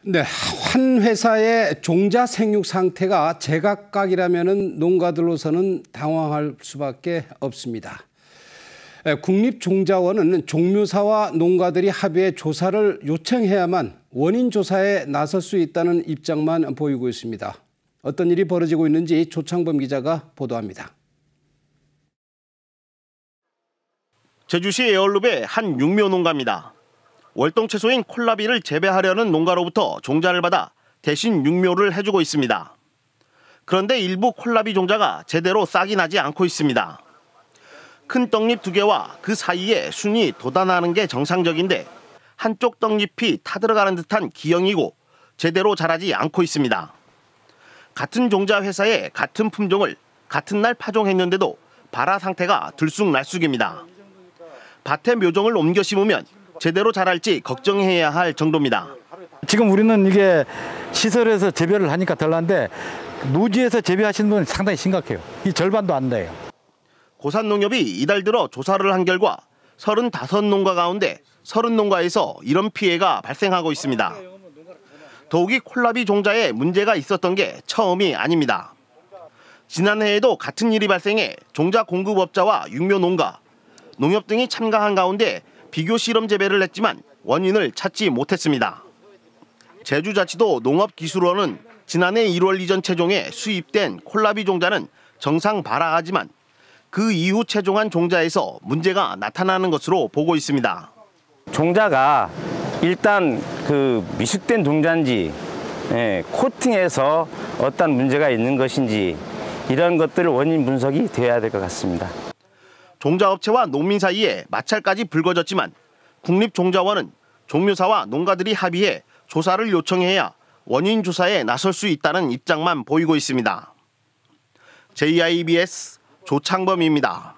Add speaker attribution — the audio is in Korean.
Speaker 1: 네, 한 회사의 종자 생육 상태가 제각각이라면 농가들로서는 당황할 수밖에 없습니다. 국립종자원은 종묘사와 농가들이 합의해 조사를 요청해야만 원인 조사에 나설 수 있다는 입장만 보이고 있습니다. 어떤 일이 벌어지고 있는지 조창범 기자가 보도합니다.
Speaker 2: 제주시 에얼룹의 한 육묘 농가입니다. 월동 채소인 콜라비를 재배하려는 농가로부터 종자를 받아 대신 육묘를 해주고 있습니다. 그런데 일부 콜라비 종자가 제대로 싹이 나지 않고 있습니다. 큰 떡잎 2개와 그 사이에 순이 돋아나는 게 정상적인데 한쪽 떡잎이 타들어가는 듯한 기형이고 제대로 자라지 않고 있습니다. 같은 종자 회사에 같은 품종을 같은 날 파종했는데도 발화 상태가 들쑥날쑥입니다. 밭에 묘종을 옮겨 심으면 제대로 자랄지 걱정해야 할 정도입니다.
Speaker 3: 지금 우리는 이게 시설에서 재배를 하니까 덜한데 노지에서 재배하시는 분은 상당히 심각해요. 이 절반도 안 돼요.
Speaker 2: 고산농협이 이달 들어 조사를 한 결과 35농가 가운데 30농가에서 이런 피해가 발생하고 있습니다. 더욱이 콜라비 종자에 문제가 있었던 게 처음이 아닙니다. 지난해에도 같은 일이 발생해 종자 공급업자와 육묘 농가, 농협 등이 참가한 가운데 비교 실험 재배를 했지만 원인을 찾지 못했습니다. 제주자치도 농업기술원은 지난해 1월 이전 체종에 수입된 콜라비 종자는 정상 발화하지만 그 이후 체종한 종자에서 문제가 나타나는 것으로 보고 있습니다.
Speaker 4: 종자가 일단 그 미숙된 종자인지 코팅에서 어떤 문제가 있는 것인지 이런 것들 원인 분석이 돼야 될 것 같습니다.
Speaker 2: 종자업체와 농민 사이에 마찰까지 불거졌지만 국립종자원은 종묘사와 농가들이 합의해 조사를 요청해야 원인 조사에 나설 수 있다는 입장만 보이고 있습니다. JIBS 조창범입니다.